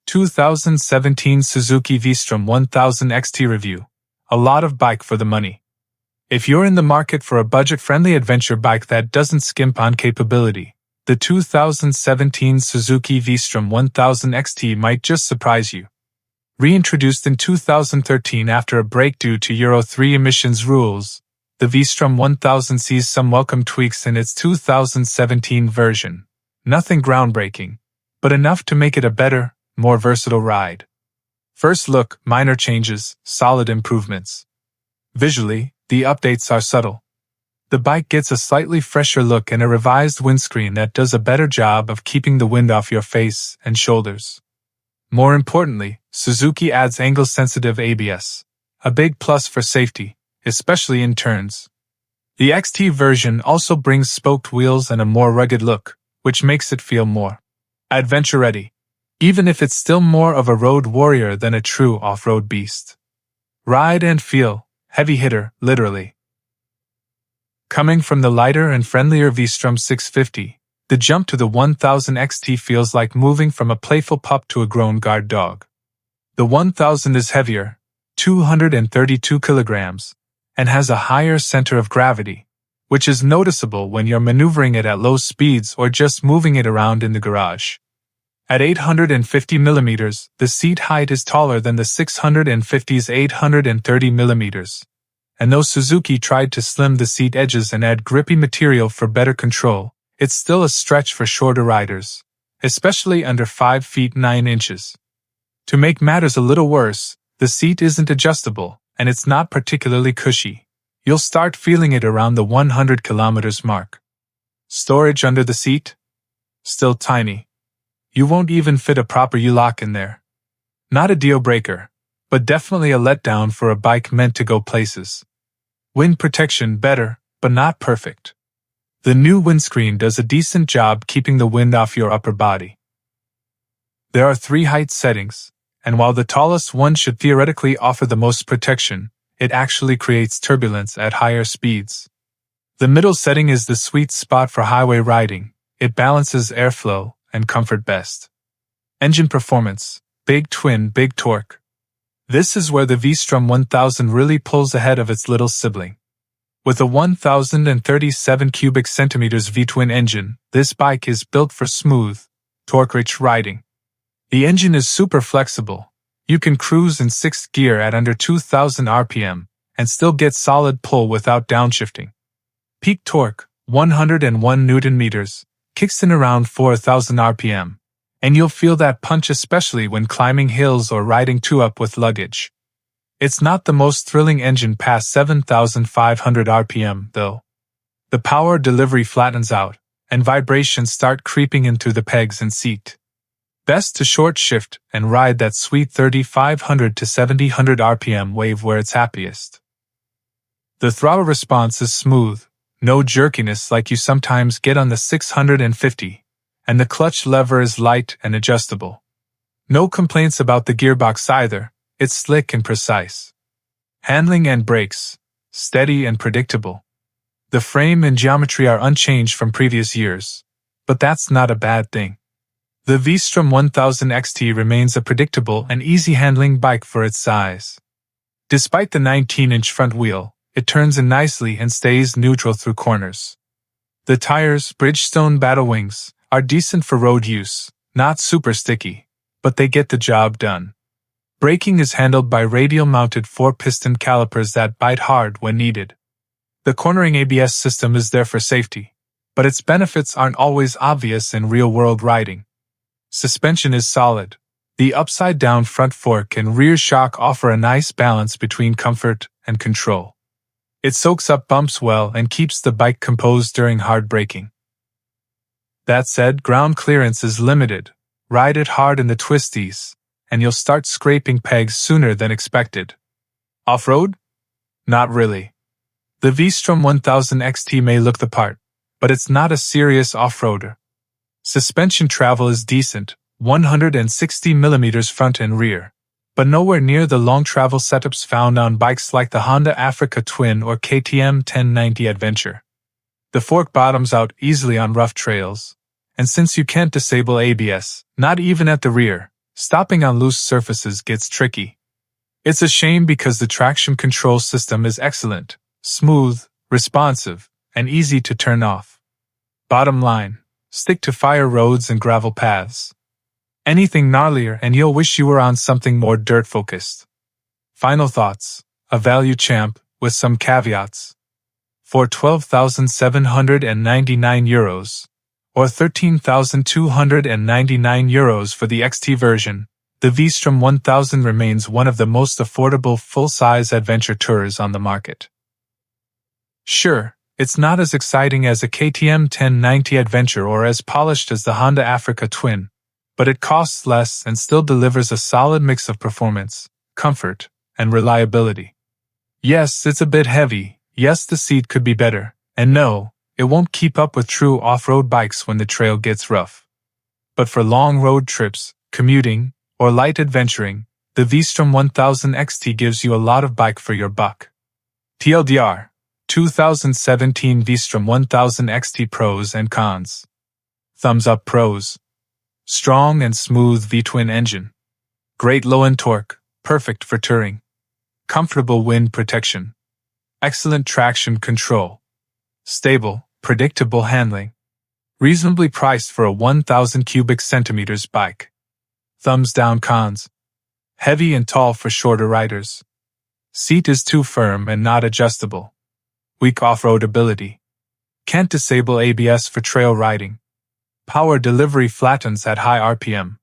2017 Suzuki V-Strom 1000 XT Review. A lot of bike for the money. If you're in the market for a budget-friendly adventure bike that doesn't skimp on capability, the 2017 Suzuki V-Strom 1000 XT might just surprise you. Reintroduced in 2013 after a break due to Euro 3 emissions rules, the V-Strom 1000 sees some welcome tweaks in its 2017 version. Nothing groundbreaking, but enough to make it a better, more versatile ride. First look, minor changes, solid improvements. Visually, the updates are subtle. The bike gets a slightly fresher look and a revised windscreen that does a better job of keeping the wind off your face and shoulders. More importantly, Suzuki adds angle-sensitive ABS, a big plus for safety, especially in turns. The XT version also brings spoked wheels and a more rugged look, which makes it feel more adventure-ready, even if it's still more of a road warrior than a true off-road beast. Ride and feel, heavy hitter, literally. Coming from the lighter and friendlier V-Strom 650, the jump to the 1000 XT feels like moving from a playful pup to a grown guard dog. The 1000 is heavier, 232 kilograms, and has a higher center of gravity, which is noticeable when you're maneuvering it at low speeds or just moving it around in the garage. At 850 millimeters, the seat height is taller than the 650's 830 millimeters. And though Suzuki tried to slim the seat edges and add grippy material for better control, it's still a stretch for shorter riders, especially under 5 feet 9 inches. To make matters a little worse, the seat isn't adjustable, and it's not particularly cushy. You'll start feeling it around the 100 kilometers mark. Storage under the seat? Still tiny. You won't even fit a proper U-lock in there. Not a deal breaker, but definitely a letdown for a bike meant to go places. Wind protection better, but not perfect. The new windscreen does a decent job keeping the wind off your upper body. There are 3 height settings, and while the tallest one should theoretically offer the most protection, it actually creates turbulence at higher speeds. The middle setting is the sweet spot for highway riding. It balances airflow and comfort best. Engine performance, big twin, big torque. This is where the V-Strom 1000 really pulls ahead of its little sibling. With a 1037 cubic centimeters V-twin engine, this bike is built for smooth, torque-rich riding. The engine is super flexible. You can cruise in 6th gear at under 2000 RPM and still get solid pull without downshifting. Peak torque, 101 Newton meters, kicks in around 4000 RPM, and you'll feel that punch especially when climbing hills or riding 2-up with luggage. It's not the most thrilling engine past 7500 RPM, though. The power delivery flattens out, and vibrations start creeping in through the pegs and seat. Best to short shift and ride that sweet 3500 to 7000 RPM wave where it's happiest. The throttle response is smooth, no jerkiness like you sometimes get on the 650, and the clutch lever is light and adjustable. No complaints about the gearbox either, it's slick and precise. Handling and brakes, steady and predictable. The frame and geometry are unchanged from previous years, but that's not a bad thing. The V-Strom 1000 XT remains a predictable and easy-handling bike for its size. Despite the 19-inch front wheel, it turns in nicely and stays neutral through corners. The tires, Bridgestone Battle Wings, are decent for road use, not super sticky, but they get the job done. Braking is handled by radial-mounted 4-piston calipers that bite hard when needed. The cornering ABS system is there for safety, but its benefits aren't always obvious in real-world riding. Suspension is solid. The upside-down front fork and rear shock offer a nice balance between comfort and control. It soaks up bumps well and keeps the bike composed during hard braking. That said, ground clearance is limited. Ride it hard in the twisties, and you'll start scraping pegs sooner than expected. Off-road? Not really. The V-Strom 1000 XT may look the part, but it's not a serious off-roader. Suspension travel is decent, 160 mm front and rear, but nowhere near the long travel setups found on bikes like the Honda Africa Twin or KTM 1090 Adventure. The fork bottoms out easily on rough trails, and since you can't disable ABS, not even at the rear, Stopping on loose surfaces gets tricky. It's a shame because the traction control system is excellent, smooth, responsive, and easy to turn off. Bottom line, stick to fire roads and gravel paths. Anything gnarlier and you'll wish you were on something more dirt-focused. Final thoughts, a value champ, with some caveats. For €12,799, or €13,299 for the XT version, the V-Strom 1000 remains one of the most affordable full-size adventure tourers on the market. Sure, it's not as exciting as a KTM 1090 Adventure or as polished as the Honda Africa Twin, but it costs less and still delivers a solid mix of performance, comfort, and reliability. Yes, it's a bit heavy, yes, the seat could be better, and no, it won't keep up with true off-road bikes when the trail gets rough. But for long road trips, commuting, or light adventuring, the V-Strom 1000 XT gives you a lot of bike for your buck. TLDR, 2017 V-Strom 1000 XT pros and cons. Thumbs up pros. Strong and smooth V-twin engine. Great low-end torque, perfect for touring. Comfortable wind protection. Excellent traction control. Stable, predictable handling. Reasonably priced for a 1,000 cubic centimeters bike. Thumbs down cons. Heavy and tall for shorter riders. Seat is too firm and not adjustable. Weak off-road ability. Can't disable ABS for trail riding. Power delivery flattens at high RPM.